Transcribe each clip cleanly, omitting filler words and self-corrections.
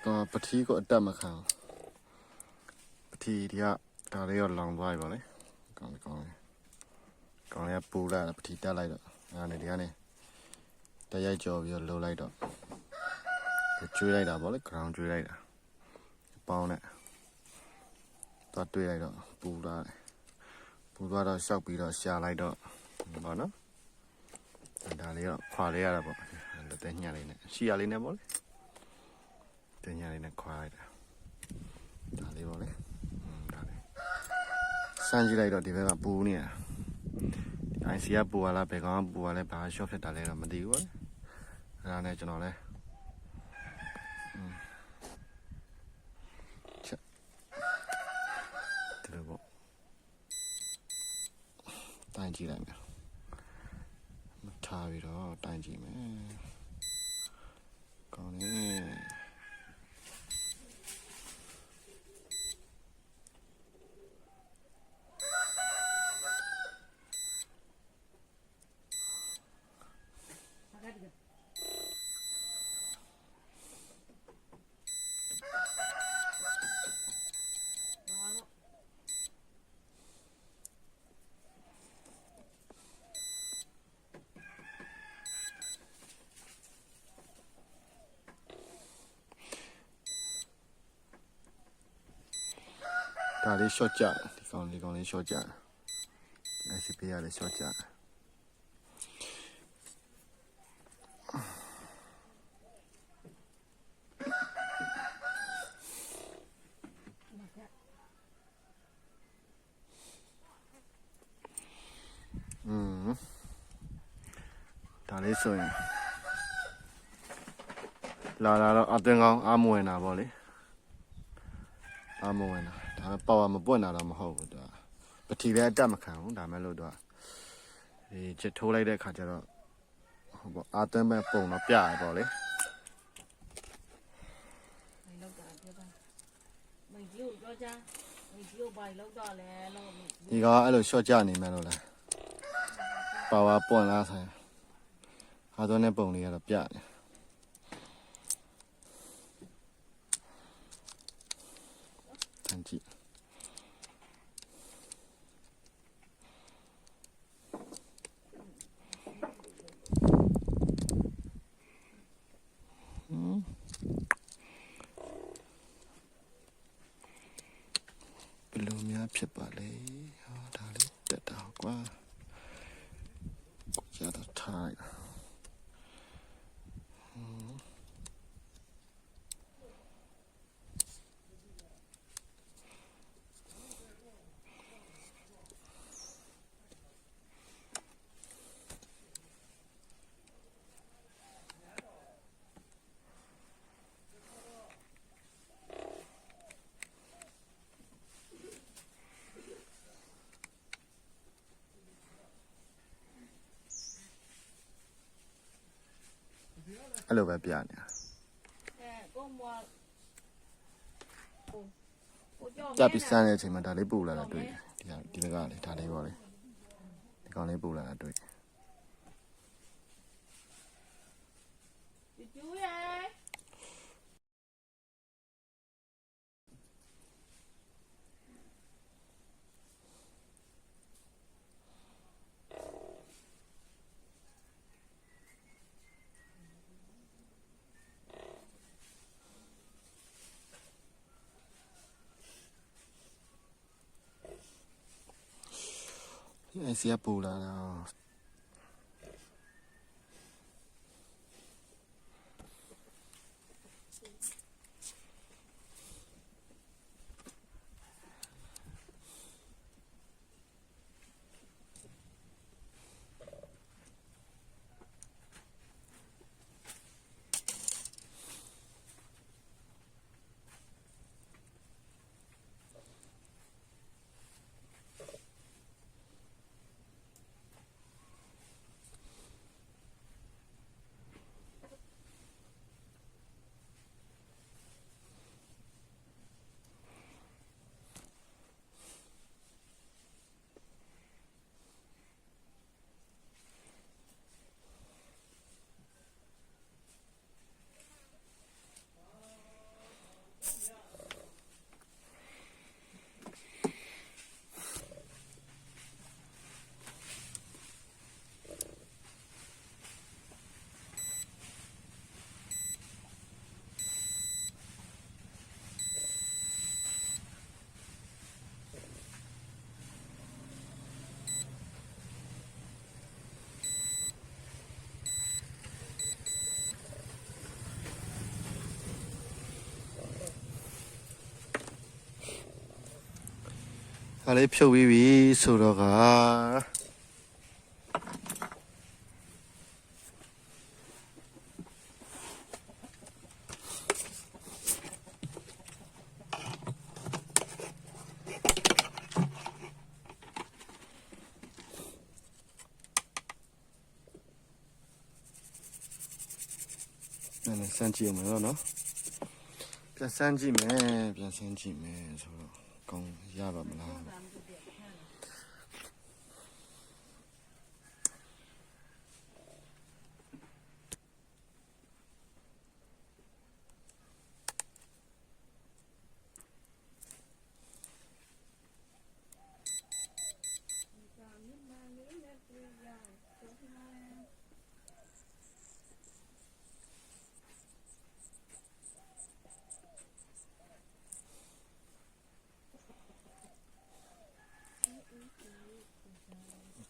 တော့ပတိကိုအတက်မခံပတိဒီကဒါလေးတော့လောင်သွားပြီပါလေကောင်းလေးကပူလာပတိတက်လိုက်တော့အဲ့ဒါနေဒီကနေတရိုက်ကြော်ပြီးတော့လှုပ်လိုက်တော့ကျွေးလိုက်တာပေါ့လေ ground ကျွေးလိုက်တာပေါင်းနဲ့တော့တွေးလိုက်တော့ပူသွားတော့ရှောက်ပြီးတော့ရှာလိုက်တော့ပေါ့နော်ဒါလေးတော့ခွာလေးရတာပေါ့လက်သက်ညှက်လေးနဲ့ရှီရလေးနဲ့ပေါ့လေတင်ညှက်လေးနဲ့ခွာလိုက်တာဒါလေးပေါ့လေဒါလေးစမ်းကြည့်လိုက်တော့ဒီဘက်ကပူနေတာဒီ IC ကပူလာဘယ်ကောင်ကပူလာလဲဘာ short ဖြစ်တာလဲတော့မသိဘူးပေါ့အဲ့ဒါနဲ့ကျွန်တော်လဲဒီလိုပေါ့တိုင်းကြည့်လိုက်မယ်ထားပြီးတော့တိုင်းကြည့်မယ်ကောင်းနေဒါလေး short ကြဒီကောင်လေး short ကြ ICP ရလေး short ကြဒါလေးဆိုရင်လာတော့အသွင်ကောင်းအားမဝင်တာပေါ့လေအားမဝင်တာဒါပေမဲ့ပါဝါမပွင့်တာတော့မဟုတ်ဘူးသူကပတိလည်းအတက်မခံဘူးဒါမဲ့လို့သူကဒီချစ်ထိုးလိုက်တဲ့ခါကျတော့ဟိုပေါ့အာသွင်းမဲ့ပုံတော့ပြရပေါ့လေဒီကအဲ့လို short ကြနေမှလို့လဲပါဝါပွင့်လားဆိုင်အာသွင်းတဲ့ပုံလေးကတော့ပြတယ်တန်ကြည့်ဘယ်လိုများဖြစ်ပါလဲဟောဒါလေးတက်တာကွာရတော့ထိုင်အဲ့လိုပဲပြနေတာကြပြီးစမ်းတဲ့အချိန်မှာဒါလေးပူလာတာတွေ့တယ်ဒီဘက်ကလေဒါလေးပေါ့လေဒီကောင်လေးပူလာတာတွေ့အဲ့စီကပူလာတာ လေးဖြုတ်ပြီးပြီဆိုတော့ကစမ်းကြည့်အောင်နော်ပြန်စမ်းကြည့်မယ်ဆိုတော့ကောင်းရပါမလား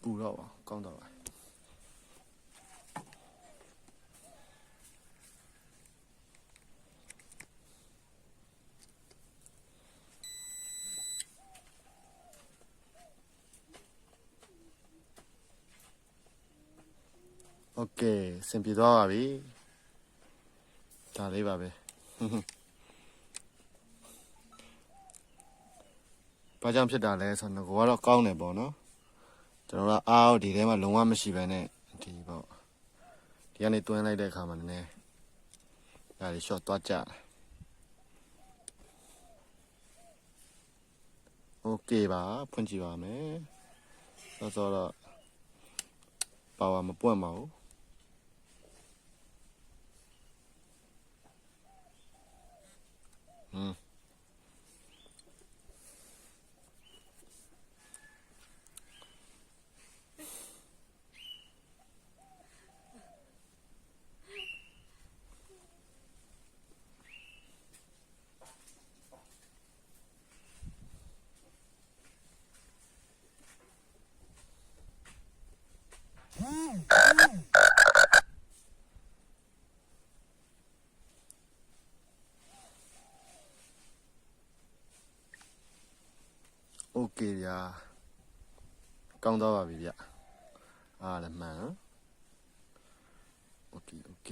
ပူတော့ပါကောင်းတော့ပါโอเคစင်ပြေသွားပါပြီဒါလေးပါပဲဘာကြောင့်ဖြစ်တာလဲဆိုတော့ငါကတော့ကောင်းတယ်ပေါ့နော်ကျွန်တော်ကအားဒီထဲမှာလုံးဝမရှိဘဲနဲ့ဒီပေါ့ဒီကနေတွင်းလိုက်တဲ့အခါမှာနည်းနည်းဒါလေး short သွားကြတယ်โอเคပါဖွင့်ကြည့်ပါမယ်ဆိုတော့ပါဝါမပွင့်ပါဘူးโอเคဗျာကောင်းသွားပါပြီဗျအားလည်းမှန်โอเค